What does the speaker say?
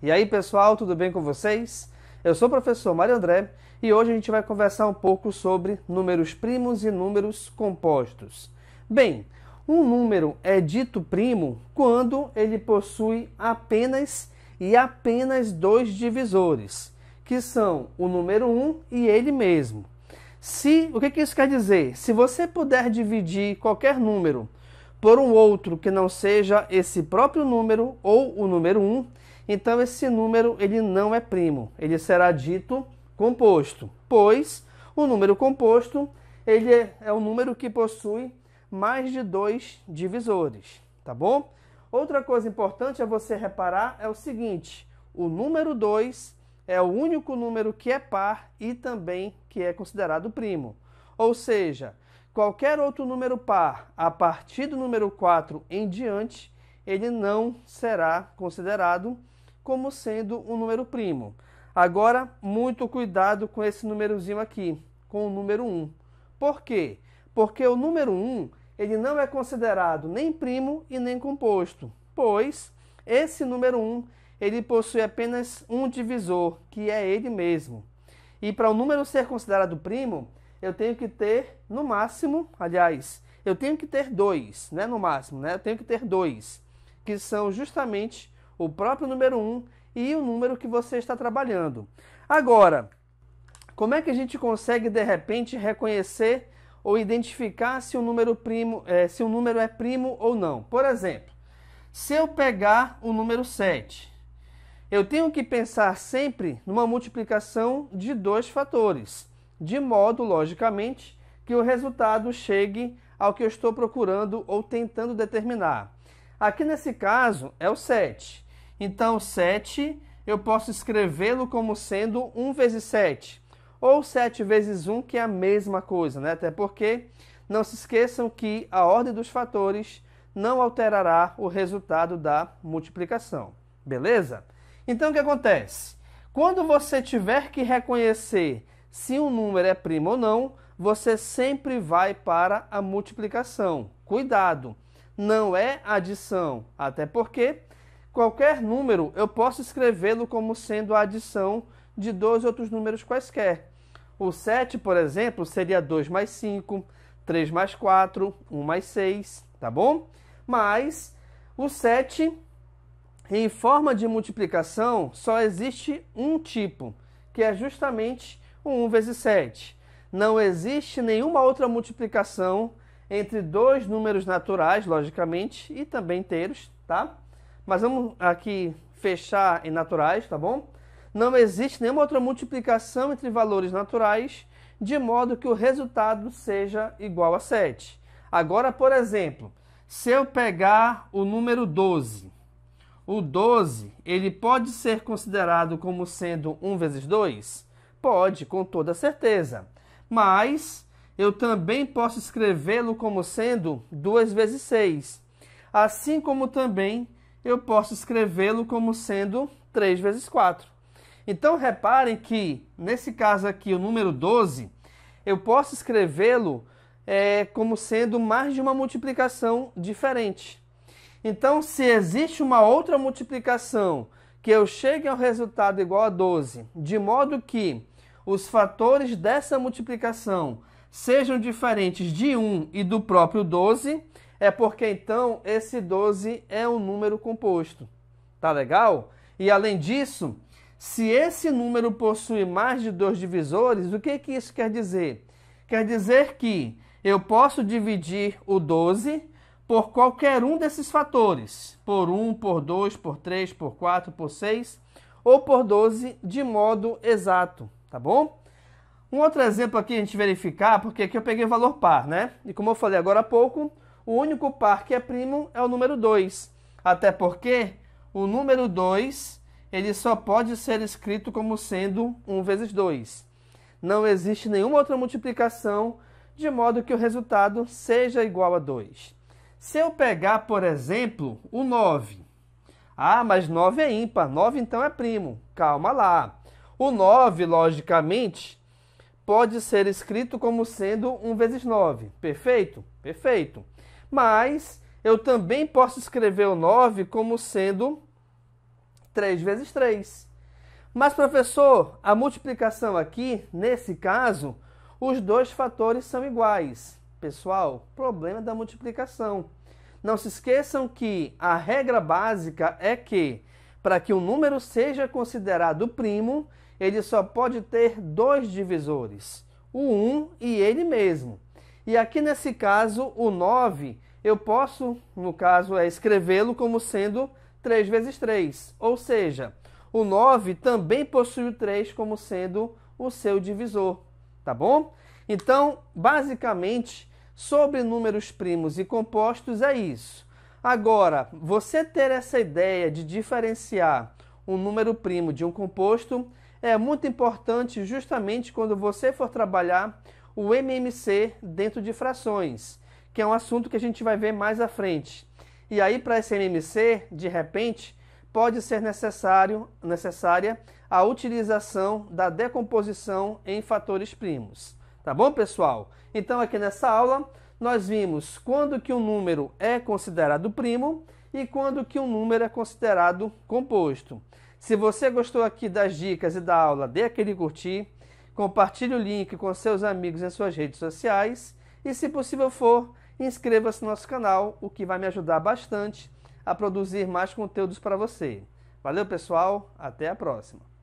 E aí, pessoal, tudo bem com vocês? Eu sou o professor Mário André e hoje a gente vai conversar um pouco sobre números primos e números compostos. Bem, um número é dito primo quando ele possui apenas dois divisores, que são o número 1 e ele mesmo. O que isso quer dizer? Se você puder dividir qualquer número por um outro que não seja esse próprio número ou o número 1, então esse número ele não é primo, ele será dito composto, pois o número composto ele é um número que possui mais de dois divisores, tá bom? Outra coisa importante a você reparar é o seguinte: o número 2 é o único número que é par e também que é considerado primo. Ou seja, qualquer outro número par a partir do número 4 em diante, ele não será considerado como sendo um número primo. Agora, muito cuidado com esse númerozinho aqui, com o número 1. Por quê? Porque o número 1 ele não é considerado nem primo e nem composto, pois esse número 1 ele possui apenas um divisor, que é ele mesmo. E para o número ser considerado primo, eu tenho que ter, no máximo, eu tenho que ter dois, né? No máximo, né? Eu tenho que ter dois, que são justamente o próprio número 1 e o número que você está trabalhando. Agora, como é que a gente consegue, de repente, reconhecer ou identificar se o número é primo ou não? Por exemplo, se eu pegar o número 7, eu tenho que pensar sempre numa multiplicação de dois fatores, de modo, logicamente, que o resultado chegue ao que eu estou procurando ou tentando determinar. Aqui nesse caso é o 7. Então, 7 eu posso escrevê-lo como sendo 1 vezes 7, ou 7 vezes 1, que é a mesma coisa, né? Até porque não se esqueçam que a ordem dos fatores não alterará o resultado da multiplicação, beleza? Então, o que acontece? Quando você tiver que reconhecer se um número é primo ou não, você sempre vai para a multiplicação. Cuidado, não é adição, até porque qualquer número eu posso escrevê-lo como sendo a adição de dois outros números quaisquer. O 7, por exemplo, seria 2 mais 5, 3 mais 4, 1 mais 6, tá bom? Mas o 7, em forma de multiplicação, só existe um tipo, que é justamente o 1 vezes 7. Não existe nenhuma outra multiplicação entre dois números naturais, logicamente, e também inteiros, tá? Mas vamos aqui fechar em naturais, tá bom? Não existe nenhuma outra multiplicação entre valores naturais, de modo que o resultado seja igual a 7. Agora, por exemplo, se eu pegar o número 12, o 12, ele pode ser considerado como sendo 1 vezes 2? Pode, com toda certeza. Mas eu também posso escrevê-lo como sendo 2 vezes 6. Assim como também eu posso escrevê-lo como sendo 3 vezes 4. Então, reparem que, nesse caso aqui, o número 12, eu posso escrevê-lo como sendo mais de uma multiplicação diferente. Então, se existe uma outra multiplicação que eu chegue ao resultado igual a 12, de modo que os fatores dessa multiplicação sejam diferentes de 1 e do próprio 12, é porque então esse 12 é um número composto. Tá legal? E além disso, se esse número possui mais de dois divisores, o que isso quer dizer? Quer dizer que eu posso dividir o 12 por qualquer um desses fatores, por 1, por 2, por 3, por 4, por 6, ou por 12 de modo exato, tá bom? Um outro exemplo aqui a gente verificar, porque aqui eu peguei valor par, né? E como eu falei agora há pouco, o único par que é primo é o número 2, até porque o número 2 ele só pode ser escrito como sendo 1 vezes 2. Não existe nenhuma outra multiplicação de modo que o resultado seja igual a 2. Se eu pegar, por exemplo, o 9. Ah, mas 9 é ímpar, 9 então é primo. Calma lá. O 9, logicamente, pode ser escrito como sendo 1 vezes 9. Perfeito? Perfeito. Mas eu também posso escrever o 9 como sendo 3 vezes 3. Mas, professor, a multiplicação aqui, nesse caso, os dois fatores são iguais. Pessoal, problema da multiplicação. Não se esqueçam que a regra básica é que, para que um número seja considerado primo, ele só pode ter dois divisores, o 1 e ele mesmo. E aqui nesse caso, o 9, eu posso, no caso, escrevê-lo como sendo 3 vezes 3. Ou seja, o 9 também possui o 3 como sendo o seu divisor, tá bom? Então, basicamente, sobre números primos e compostos é isso. Agora, você ter essa ideia de diferenciar um número primo de um composto é muito importante justamente quando você for trabalhar o MMC dentro de frações, que é um assunto que a gente vai ver mais à frente. E aí, para esse MMC, de repente, pode ser necessária a utilização da decomposição em fatores primos. Tá bom, pessoal? Então, aqui nessa aula, nós vimos quando que um número é considerado primo e quando que um número é considerado composto. Se você gostou aqui das dicas e da aula, dê aquele curtir, compartilhe o link com seus amigos em suas redes sociais e, se possível for, inscreva-se no nosso canal, o que vai me ajudar bastante a produzir mais conteúdos para você. Valeu, pessoal, até a próxima!